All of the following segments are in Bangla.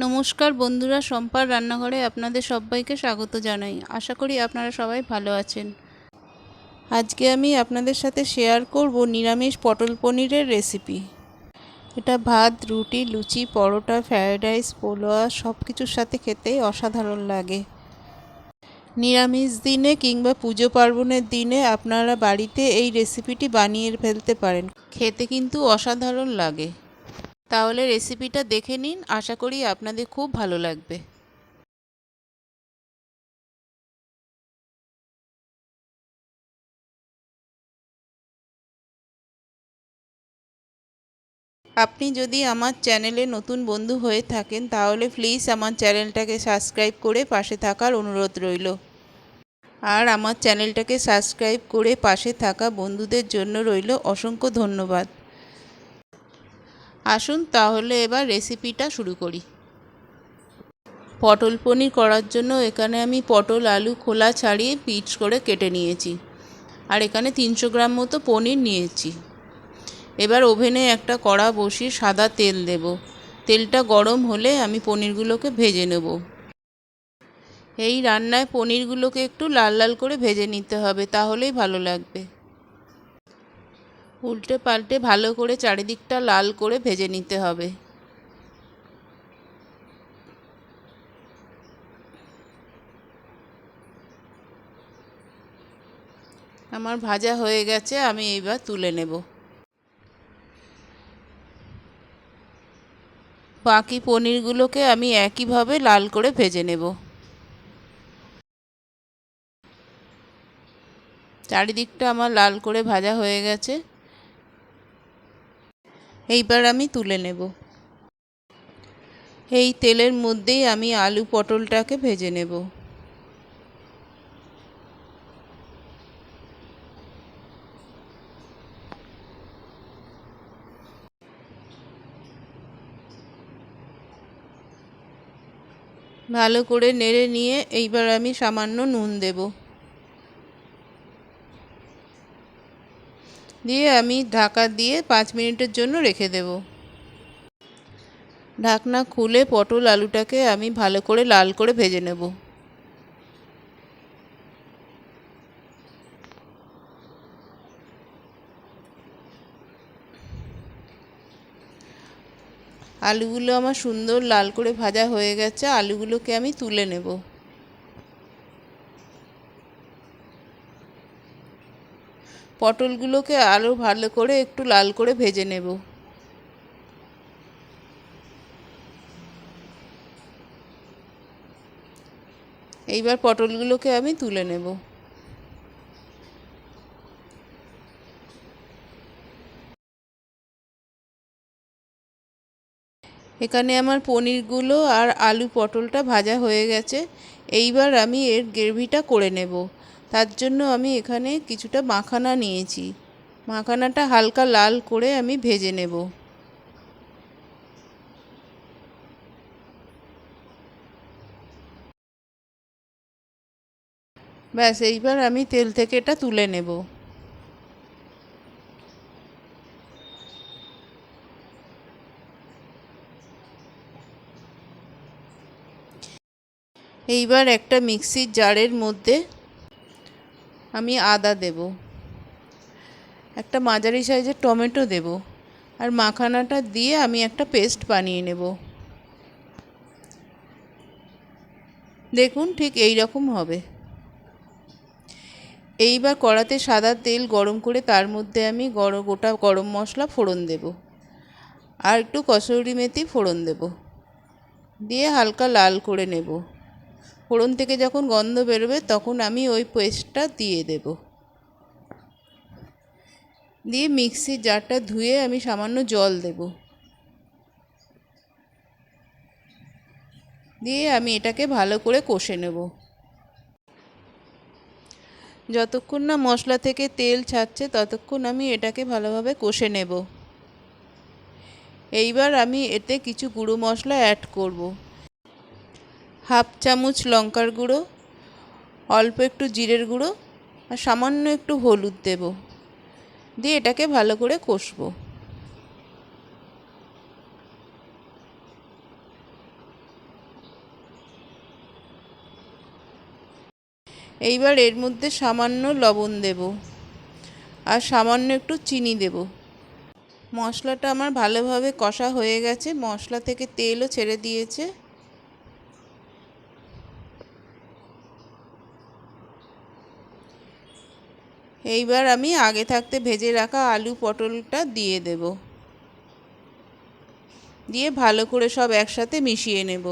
নমস্কার বন্ধুরা, শম্পার রান্নাঘরে আপনাদের সবাইকে স্বাগত জানাই। আশা করি আপনারা সবাই ভালো আছেন। আজকে আমি আপনাদের সাথে শেয়ার করব নিরামিষ পটল পনিরের রেসিপি। এটা ভাত, রুটি, লুচি, পরোটা, ফ্রায়েড রাইস, পোলোয়া সব কিছুর সাথে খেতেই অসাধারণ লাগে। নিরামিষ দিনে কিংবা পুজো পার্বণের দিনে আপনারা বাড়িতে এই রেসিপিটি বানিয়ে ফেলতে পারেন। খেতে কিন্তু অসাধারণ লাগে। তাহলে রেসিপিটা দেখে নিন, আশা করি আপনাদের খুব ভালো লাগবে। আপনি যদি আমার চ্যানেলে নতুন বন্ধু হয়ে থাকেন তাহলে প্লিজ আমার চ্যানেলটাকে সাবস্ক্রাইব করে পাশে থাকার অনুরোধ রইল। আর আমার চ্যানেলটাকে সাবস্ক্রাইব করে পাশে থাকা বন্ধুদের জন্য রইল অসংখ্য ধন্যবাদ। আসুন তাহলে এবার রেসিপিটা শুরু করি। পটল পনির করার জন্য এখানে আমি পটল আলু খোলা ছাড়িয়ে পিস করে কেটে নিয়েছি। আর এখানে 300 গ্রাম মতো পনির নিয়েছি। এবার ওভেনে একটা কড়া বসিয়ে সাদা তেল দেব। তেলটা গরম হলে আমি পনিরগুলোকে ভেজে নেব। এই রান্নায় পনিরগুলোকে একটু লাল লাল করে ভেজে নিতে হবে, তাহলেই ভালো লাগবে। উল্টে পাল্টে ভালো করে চারিদিকটা লাল করে ভেজে নিতে হবে। আমার ভাজা হয়ে গেছে, আমি এবার তুলে নেব। বাকি পনিরগুলোকে আমি একইভাবে লাল করে ভেজে নেব। চারিদিকটা আমার লাল করে ভাজা হয়ে গেছে। এইবার আমি তুলে নেব। এই তেলের মধ্যেই আমি আলু পটলটাকে ভেজে নেব। ভালো করে নেড়ে নিয়ে এইবার আমি সামান্য নুন দেব। দিয়ে আমি ঢাকা দিয়ে 5 মিনিটের জন্য রেখে দেব। ঢাকনা খুলে পটল আলুটাকে আমি ভালো করে লাল করে ভেজে নেব। আলুগুলো আমার সুন্দর লাল করে ভাজা হয়ে গেছে। আলুগুলোকে আমি তুলে নেব। পটলগুলোকে আরও ভালো করে একটু লাল করে ভেজে নেব। এইবার পটলগুলোকে আমি তুলে নেব। এখানে আমার পনিরগুলো আর আলু পটলটা ভাজা হয়ে গেছে। এইবার আমি এর গ্রেভিটা করে নেব। তার জন্য আমি এখানে কিছুটা মাখানা নিয়েছি। মাখানাটা হালকা লাল করে আমি ভেজে নেব। ব্যাস, এইবার আমি তেল থেকে এটা তুলে নেব। এইবার একটা মিক্সির জারের মধ্যে আমি আদা দেব, একটা মাঝারি সাইজের টমেটো দেব, আর মাখানাটা দিয়ে আমি একটা পেস্ট বানিয়ে নেব। দেখুন ঠিক এই রকম হবে। এইবার কড়াতে সাদা তেল গরম করে তার মধ্যে আমি গোটা গরম মশলা ফোড়ন দেব, আর একটু কসুরি মেথি ফোড়ন দেব, দিয়ে হালকা লাল করে নেব। ফোড়ন থেকে যখন গন্ধ বেরোবে তখন আমি ওই পেস্টটা দিয়ে দেব। দিয়ে মিক্সির জারটা ধুয়ে আমি সামান্য জল দেব। দিয়ে আমি এটাকে ভালো করে কষে নেব। যতক্ষণ না মশলা থেকে তেল ছাড়ছে ততক্ষণ আমি এটাকে ভালোভাবে কষে নেব। এইবার আমি এতে কিছু গুঁড়ো মশলা অ্যাড করব। হাফ চামচ লঙ্কার গুঁড়ো, অল্প একটু জিরের গুঁড়ো, আর সামান্য একটু হলুদ দেব। দিয়ে এটাকে ভালো করে কষবো। এইবার এর মধ্যে সামান্য লবণ দেব আর সামান্য একটু চিনি দেব। মশলাটা আমার ভালোভাবে কষা হয়ে গেছে, মশলা থেকে তেলও ছেড়ে দিয়েছে। এইবার আমি আগে থাকতে ভেজে রাখা আলু পটলটা দিয়ে দেব, দিয়ে ভালো করে সব একসাথে মিশিয়ে নেব।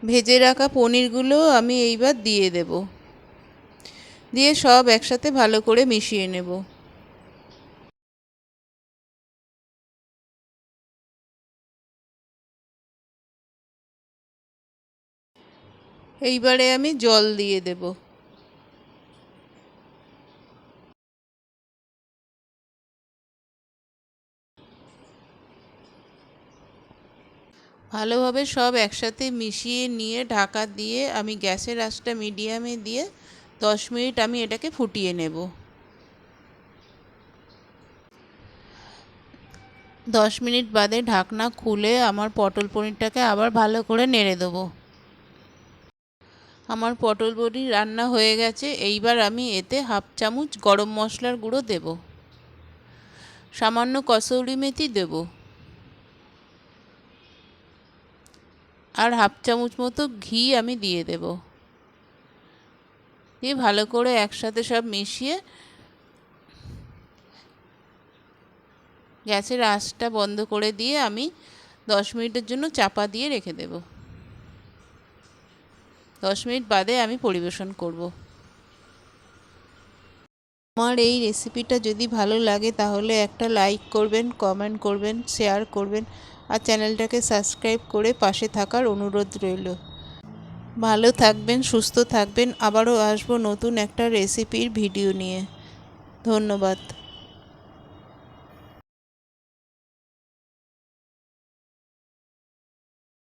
ভেজে রাখা পনিরগুলো আমি এইবার দিয়ে দেব, দিয়ে সব একসাথে ভালো করে মিশিয়ে নেব। এইবারে আমি জল দিয়ে দেব। ভালোভাবে সব একসাথে মিশিয়ে নিয়ে ঢাকা দিয়ে আমি গ্যাসের আঁচটা মিডিয়ামে দিয়ে 10 মিনিট আমি এটাকে ফুটিয়ে নেব। 10 মিনিট বাদে ঢাকনা খুলে আমার পটল পনিরটাকে আবার ভালো করে নেড়ে দেবো। আমার পটল পনির রান্না হয়ে গেছে। এইবার আমি এতে 1/2 চামচ গরম মশলার গুঁড়ো দেব, সামান্য কসৌরি মেথি দেব, আর 1/2 চামচ মতো ঘি আমি দিয়ে দেব। দিয়ে ভালো করে একসাথে সব মিশিয়ে গ্যাসের আঁচটা বন্ধ করে দিয়ে আমি 10 মিনিটের জন্য চাপা দিয়ে রেখে দেব। 10 মিনিট বাদে আমি পরিবেশন করব। আমার এই রেসিপিটা যদি ভালো লাগে তাহলে একটা লাইক করবেন, কমেন্ট করবেন, শেয়ার করবেন আর চ্যানেলটাকে সাবস্ক্রাইব করে পাশে থাকার অনুরোধ রইল। ভালো থাকবেন, সুস্থ থাকবেন। আবারও আসবো নতুন একটা রেসিপির ভিডিও নিয়ে। ধন্যবাদ।